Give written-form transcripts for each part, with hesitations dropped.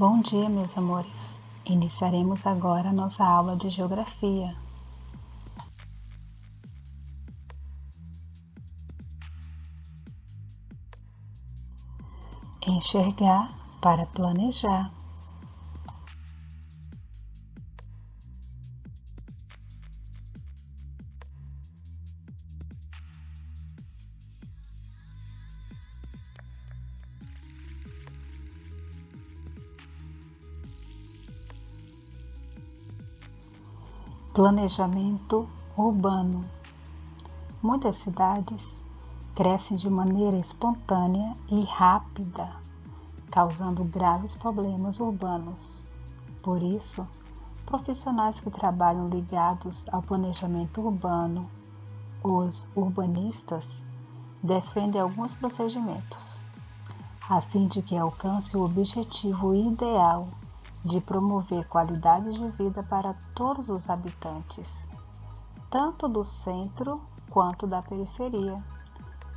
Bom dia, meus amores. Iniciaremos agora a nossa aula de Geografia. Enxergar para planejar. Planejamento urbano. Muitas cidades crescem de maneira espontânea e rápida, causando graves problemas urbanos. Por isso, profissionais que trabalham ligados ao planejamento urbano, os urbanistas, defendem alguns procedimentos, a fim de que alcance o objetivo ideal de promover qualidade de vida para todos os habitantes, tanto do centro quanto da periferia,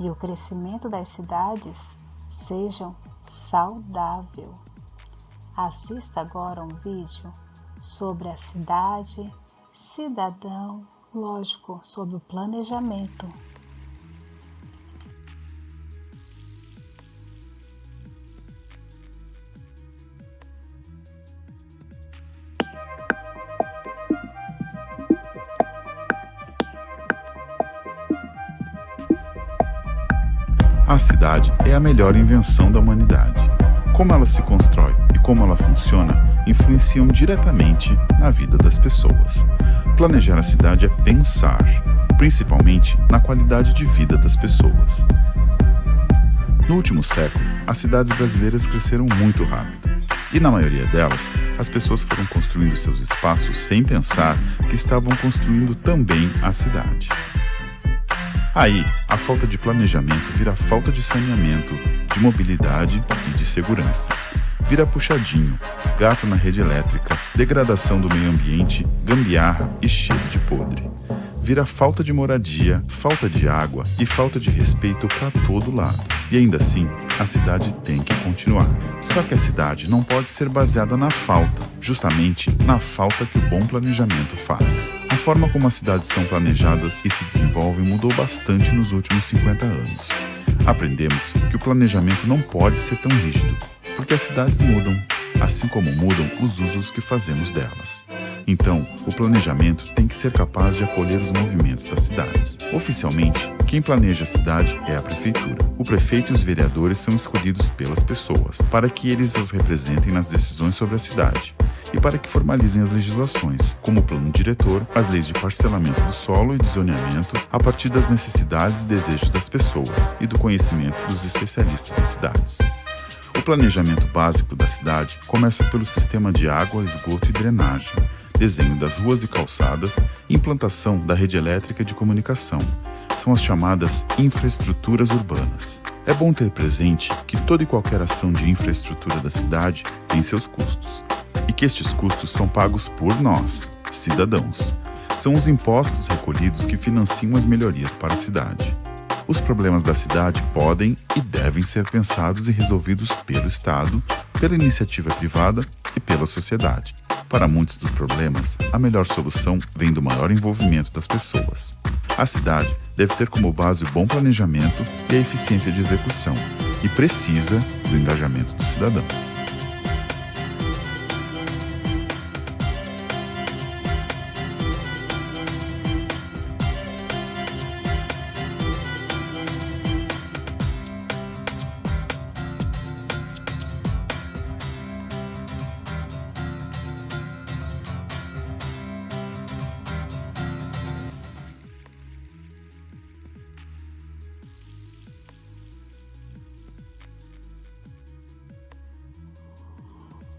e o crescimento das cidades sejam saudável. Assista agora a um vídeo sobre a cidade, cidadão, lógico, sobre o planejamento. A cidade é a melhor invenção da humanidade. Como ela se constrói e como ela funciona influenciam diretamente na vida das pessoas. Planejar a cidade é pensar, principalmente na qualidade de vida das pessoas. No último século, as cidades brasileiras cresceram muito rápido. E na maioria delas, as pessoas foram construindo seus espaços sem pensar que estavam construindo também a cidade. Aí, a falta de planejamento vira falta de saneamento, de mobilidade e de segurança. Vira puxadinho, gato na rede elétrica, degradação do meio ambiente, gambiarra e cheiro de podre. Vira falta de moradia, falta de água e falta de respeito para todo lado. E ainda assim, a cidade tem que continuar. Só que a cidade não pode ser baseada na falta, justamente na falta que o bom planejamento faz. A forma como as cidades são planejadas e se desenvolvem mudou bastante nos últimos 50 anos. Aprendemos que o planejamento não pode ser tão rígido, porque as cidades mudam, assim como mudam os usos que fazemos delas. Então, o planejamento tem que ser capaz de acolher os movimentos das cidades. Oficialmente, quem planeja a cidade é a prefeitura. O prefeito e os vereadores são escolhidos pelas pessoas, para que eles as representem nas decisões sobre a cidade e para que formalizem as legislações, como o plano diretor, as leis de parcelamento do solo e de zoneamento, a partir das necessidades e desejos das pessoas e do conhecimento dos especialistas das cidades. O planejamento básico da cidade começa pelo sistema de água, esgoto e drenagem, desenho das ruas e calçadas e implantação da rede elétrica de comunicação. São as chamadas infraestruturas urbanas. É bom ter presente que toda e qualquer ação de infraestrutura da cidade tem seus custos, e que estes custos são pagos por nós, cidadãos. São os impostos recolhidos que financiam as melhorias para a cidade. Os problemas da cidade podem e devem ser pensados e resolvidos pelo Estado, pela iniciativa privada e pela sociedade. Para muitos dos problemas, a melhor solução vem do maior envolvimento das pessoas. A cidade deve ter como base o bom planejamento e a eficiência de execução, e precisa do engajamento do cidadão.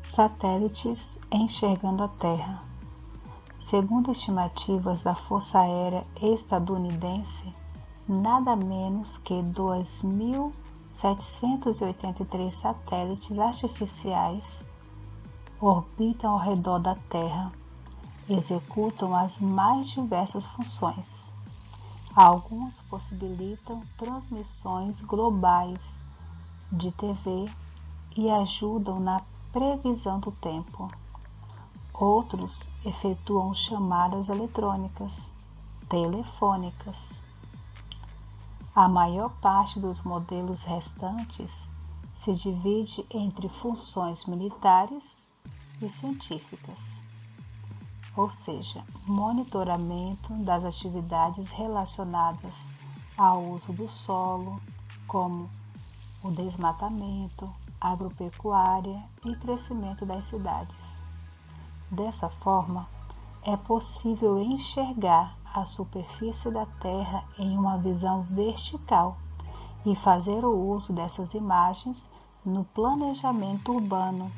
Satélites enxergando a Terra. Segundo estimativas da Força Aérea Estadunidense, nada menos que 2.783 satélites artificiais orbitam ao redor da Terra, executam as mais diversas funções. Alguns possibilitam transmissões globais de TV e ajudam na previsão do tempo. Outros efetuam chamadas eletrônicas, telefônicas. A maior parte dos modelos restantes se divide entre funções militares e científicas, ou seja, monitoramento das atividades relacionadas ao uso do solo, como o desmatamento, agropecuária e crescimento das cidades. Dessa forma, é possível enxergar a superfície da Terra em uma visão vertical e fazer o uso dessas imagens no planejamento urbano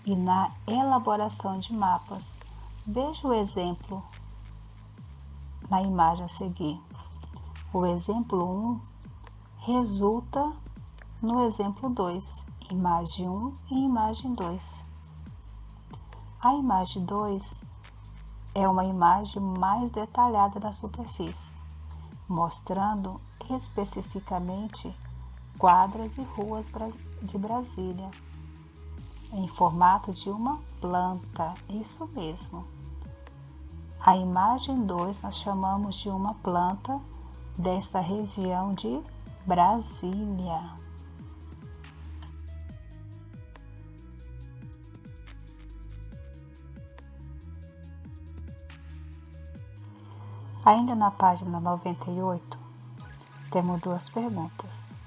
e na elaboração de mapas. Veja o exemplo na imagem a seguir. O exemplo 1 resulta no exemplo 2, imagem 1 e imagem 2. A imagem 2 é uma imagem mais detalhada da superfície, mostrando especificamente quadras e ruas de Brasília, em formato de uma planta, isso mesmo. A imagem 2 nós chamamos de uma planta desta região de Brasília. Ainda na página 98, temos duas perguntas.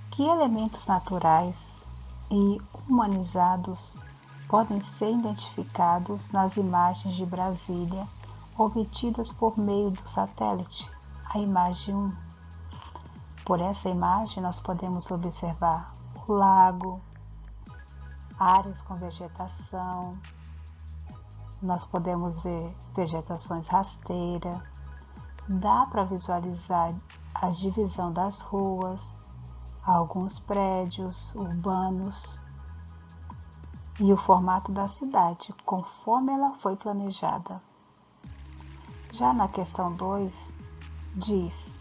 Que elementos naturais e humanizados podem ser identificados nas imagens de Brasília obtidas por meio do satélite, a imagem 1? Por essa imagem, nós podemos observar o lago, áreas com vegetação, nós podemos ver vegetações rasteiras, dá para visualizar a divisão das ruas, alguns prédios urbanos e o formato da cidade, conforme ela foi planejada. Já na questão 2, diz: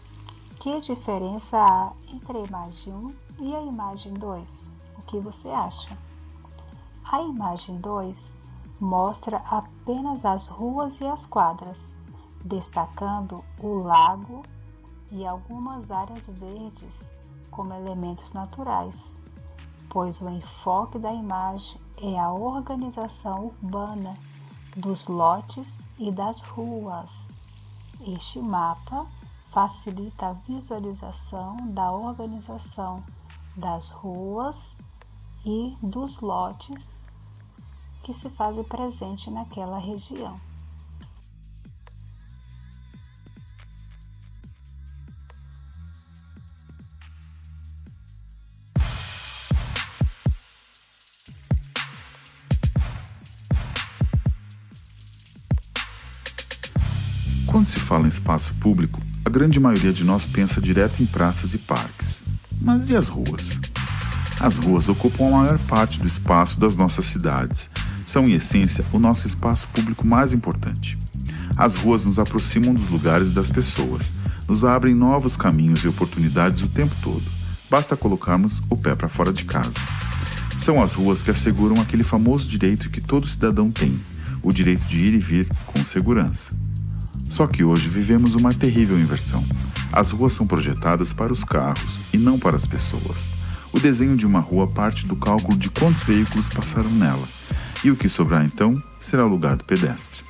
que diferença há entre a imagem 1 e a imagem 2? O que você acha? A imagem 2 mostra apenas as ruas e as quadras, destacando o lago e algumas áreas verdes como elementos naturais, pois o enfoque da imagem é a organização urbana dos lotes e das ruas. Este mapa facilita a visualização da organização das ruas e dos lotes que se fazem presente naquela região. Quando se fala em espaço público, a grande maioria de nós pensa direto em praças e parques. Mas e as ruas? As ruas ocupam a maior parte do espaço das nossas cidades. São, em essência, o nosso espaço público mais importante. As ruas nos aproximam dos lugares e das pessoas, nos abrem novos caminhos e oportunidades o tempo todo. Basta colocarmos o pé para fora de casa. São as ruas que asseguram aquele famoso direito que todo cidadão tem, o direito de ir e vir com segurança. Só que hoje vivemos uma terrível inversão. As ruas são projetadas para os carros e não para as pessoas. O desenho de uma rua parte do cálculo de quantos veículos passaram nela, e o que sobrar então será o lugar do pedestre.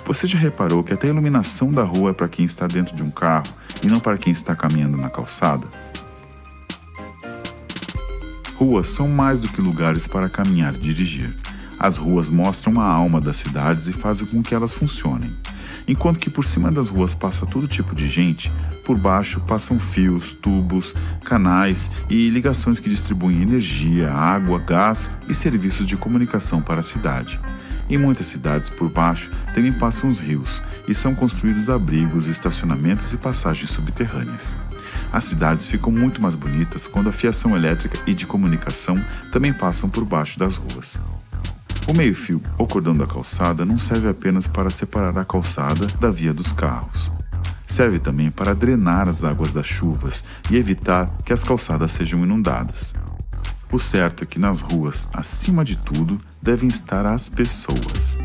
Você já reparou que até a iluminação da rua é para quem está dentro de um carro e não para quem está caminhando na calçada? Ruas são mais do que lugares para caminhar e dirigir. As ruas mostram a alma das cidades e fazem com que elas funcionem. Enquanto que por cima das ruas passa todo tipo de gente, por baixo passam fios, tubos, canais e ligações que distribuem energia, água, gás e serviços de comunicação para a cidade. Em muitas cidades, por baixo, também passam os rios e são construídos abrigos, estacionamentos e passagens subterrâneas. As cidades ficam muito mais bonitas quando a fiação elétrica e de comunicação também passam por baixo das ruas. O meio-fio ou cordão da calçada não serve apenas para separar a calçada da via dos carros. Serve também para drenar as águas das chuvas e evitar que as calçadas sejam inundadas. O certo é que nas ruas, acima de tudo, devem estar as pessoas.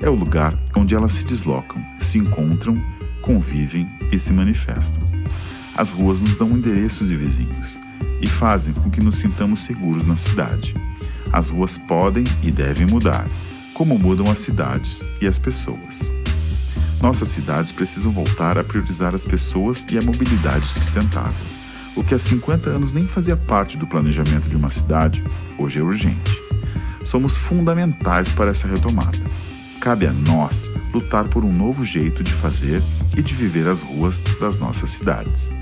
É o lugar onde elas se deslocam, se encontram, convivem e se manifestam. As ruas nos dão endereços de vizinhos e fazem com que nos sintamos seguros na cidade. As ruas podem e devem mudar, como mudam as cidades e as pessoas. Nossas cidades precisam voltar a priorizar as pessoas e a mobilidade sustentável. O que há 50 anos nem fazia parte do planejamento de uma cidade, hoje é urgente. Somos fundamentais para essa retomada. Cabe a nós lutar por um novo jeito de fazer e de viver as ruas das nossas cidades.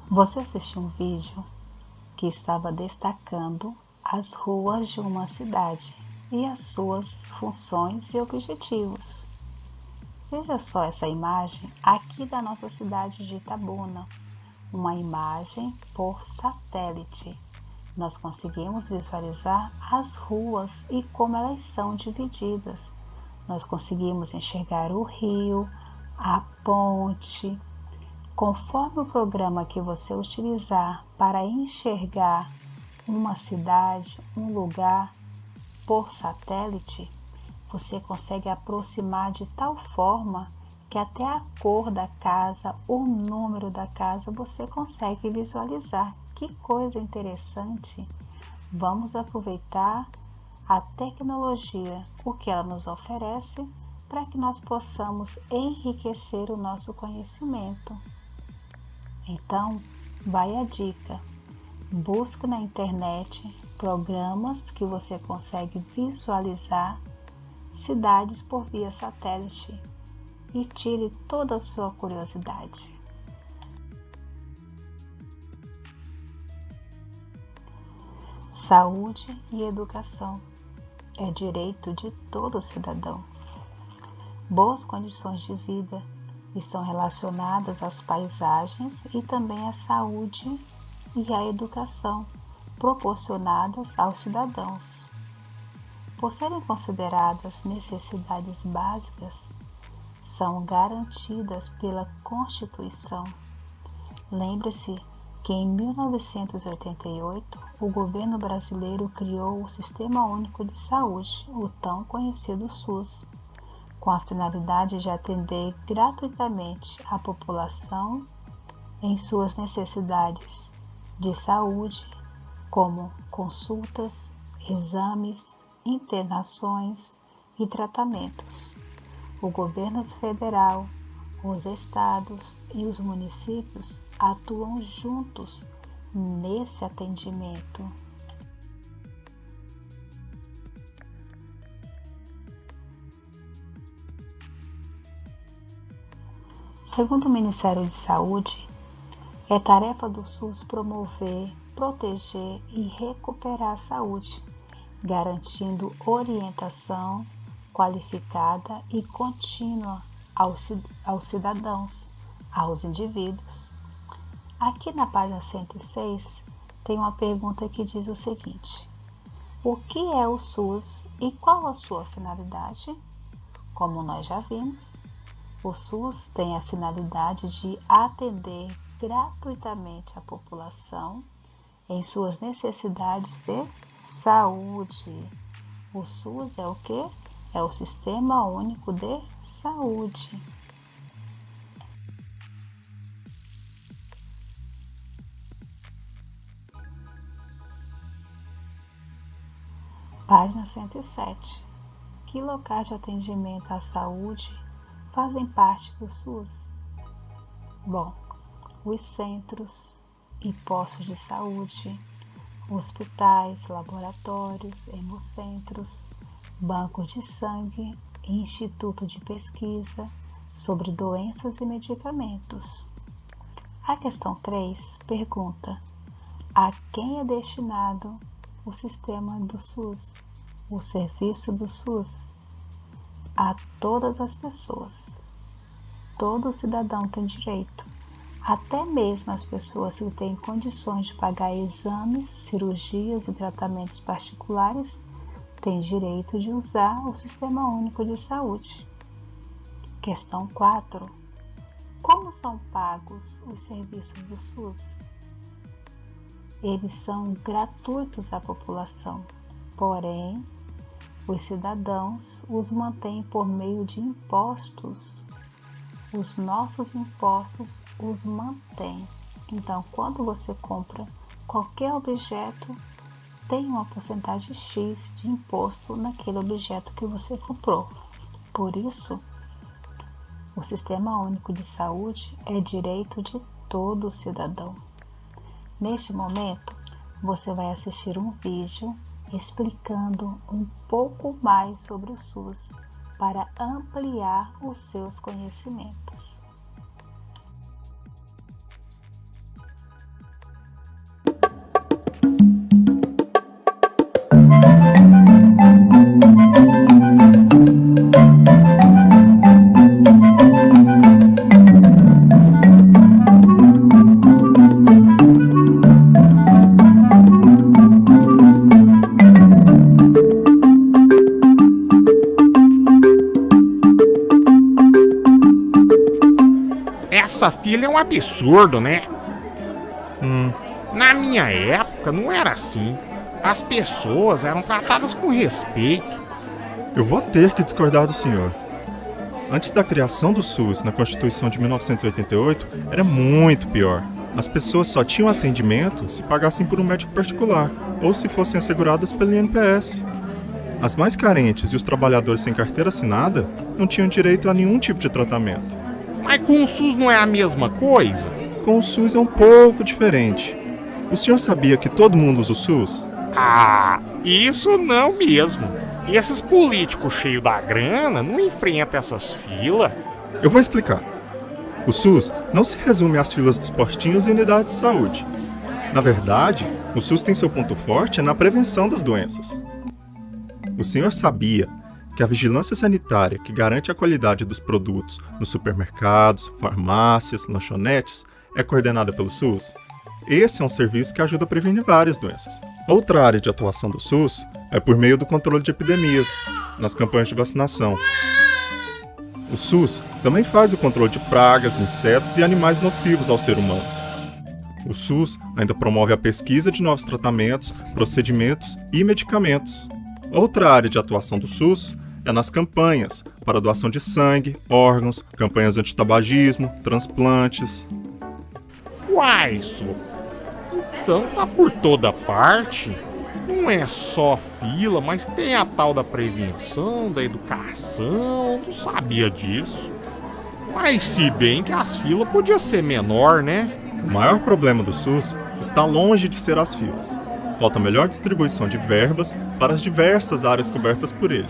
Você assistiu um vídeo que estava destacando as ruas de uma cidade e as suas funções e objetivos. Veja só essa imagem aqui da nossa cidade de Itabuna, uma imagem por satélite. Nós conseguimos visualizar as ruas e como elas são divididas. Nós conseguimos enxergar o rio, a ponte. Conforme o programa que você utilizar para enxergar uma cidade, um lugar por satélite, você consegue aproximar de tal forma que até a cor da casa, o número da casa, você consegue visualizar. Que coisa interessante! Vamos aproveitar a tecnologia, o que ela nos oferece, para que nós possamos enriquecer o nosso conhecimento. Então, vai a dica. Busque na internet programas que você consegue visualizar cidades por via satélite e tire toda a sua curiosidade. Saúde e educação é direito de todo cidadão. Boas condições de vida estão relacionadas às paisagens e também à saúde e à educação proporcionadas aos cidadãos. Por serem consideradas necessidades básicas, são garantidas pela Constituição. Lembre-se que em 1988 o governo brasileiro criou o Sistema Único de Saúde, o tão conhecido SUS, com a finalidade de atender gratuitamente a população em suas necessidades de saúde, como consultas, exames, internações e tratamentos. O governo federal, os estados e os municípios atuam juntos nesse atendimento. Segundo o Ministério de Saúde, é tarefa do SUS promover, proteger e recuperar a saúde, garantindo orientação qualificada e contínua aos cidadãos, aos indivíduos. Aqui na página 106 tem uma pergunta que diz o seguinte: o que é o SUS e qual a sua finalidade? Como nós já vimos, o SUS tem a finalidade de atender gratuitamente a população em suas necessidades de saúde. O SUS é o quê? É o Sistema Único de Saúde. Página 107. Que locais de atendimento à saúde fazem parte do SUS? Bom, os centros e postos de saúde, hospitais, laboratórios, hemocentros, bancos de sangue e instituto de pesquisa sobre doenças e medicamentos. A questão 3 pergunta: a quem é destinado o sistema do SUS, o serviço do SUS, a todas as pessoas. Todo cidadão tem direito, até mesmo as pessoas que têm condições de pagar exames, cirurgias e tratamentos particulares, têm direito de usar o Sistema Único de Saúde. Questão 4. Como são pagos os serviços do SUS? Eles são gratuitos à população, porém, os cidadãos os mantêm por meio de impostos. Os nossos impostos os mantêm. Então, quando você compra qualquer objeto, tem uma porcentagem X de imposto naquele objeto que você comprou. Por isso, o Sistema Único de Saúde é direito de todo cidadão. Neste momento, você vai assistir um vídeo explicando um pouco mais sobre o SUS para ampliar os seus conhecimentos. Essa fila é um absurdo, né? Na minha época não era assim. As pessoas eram tratadas com respeito. Eu vou ter que discordar do senhor. Antes da criação do SUS, na Constituição de 1988, era muito pior. As pessoas só tinham atendimento se pagassem por um médico particular ou se fossem asseguradas pelo INPS. As mais carentes e os trabalhadores sem carteira assinada não tinham direito a nenhum tipo de tratamento. Mas com o SUS não é a mesma coisa? Com o SUS é um pouco diferente. O senhor sabia que todo mundo usa o SUS? Ah, isso não mesmo. E esses políticos cheios da grana não enfrentam essas filas. Eu vou explicar. O SUS não se resume às filas dos postinhos e unidades de saúde. Na verdade, o SUS tem seu ponto forte na prevenção das doenças. O senhor sabia que a vigilância sanitária que garante a qualidade dos produtos nos supermercados, farmácias, lanchonetes é coordenada pelo SUS? Esse é um serviço que ajuda a prevenir várias doenças. Outra área de atuação do SUS é por meio do controle de epidemias, nas campanhas de vacinação. O SUS também faz o controle de pragas, insetos e animais nocivos ao ser humano. O SUS ainda promove a pesquisa de novos tratamentos, procedimentos e medicamentos. Outra área de atuação do SUS é nas campanhas para doação de sangue, órgãos, campanhas antitabagismo, transplantes. Uai, senhor. Então tá por toda parte. Não é só fila, mas tem a tal da prevenção, da educação. Não sabia disso. Mas se bem que as filas podiam ser menor, né? O maior problema do SUS está longe de ser as filas. Falta melhor distribuição de verbas para as diversas áreas cobertas por ele.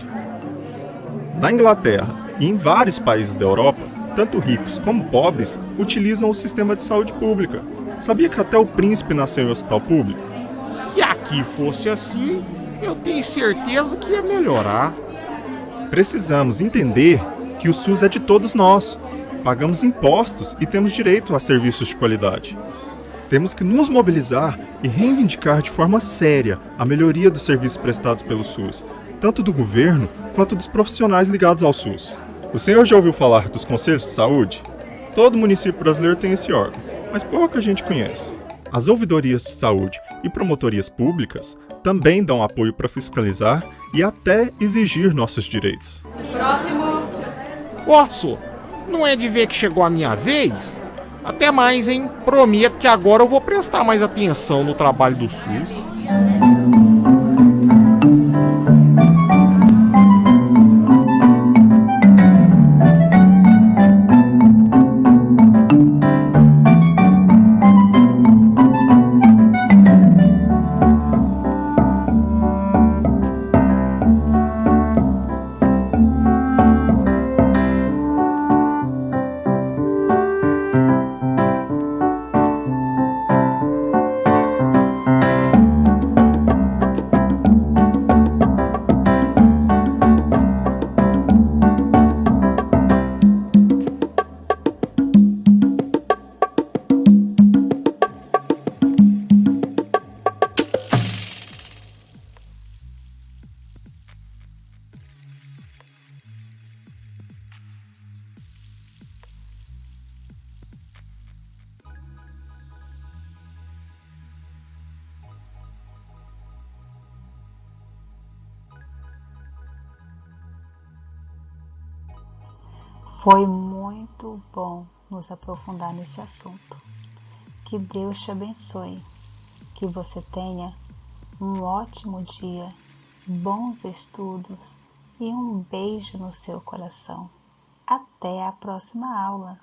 Na Inglaterra e em vários países da Europa, tanto ricos como pobres utilizam o sistema de saúde pública. Sabia que até o príncipe nasceu em hospital público? Se aqui fosse assim, eu tenho certeza que ia melhorar. Precisamos entender que o SUS é de todos nós. Pagamos impostos e temos direito a serviços de qualidade. Temos que nos mobilizar e reivindicar de forma séria a melhoria dos serviços prestados pelo SUS, tanto do governo quanto dos profissionais ligados ao SUS. O senhor já ouviu falar dos conselhos de saúde? Todo município brasileiro tem esse órgão, mas pouca gente conhece. As ouvidorias de saúde e promotorias públicas também dão apoio para fiscalizar e até exigir nossos direitos. Próximo. Ó, senhor, não é de ver que chegou a minha vez? Até mais, hein? Prometo que agora eu vou prestar mais atenção no trabalho do SUS. Foi muito bom nos aprofundar nesse assunto. Que Deus te abençoe. Que você tenha um ótimo dia, bons estudos e um beijo no seu coração. Até a próxima aula!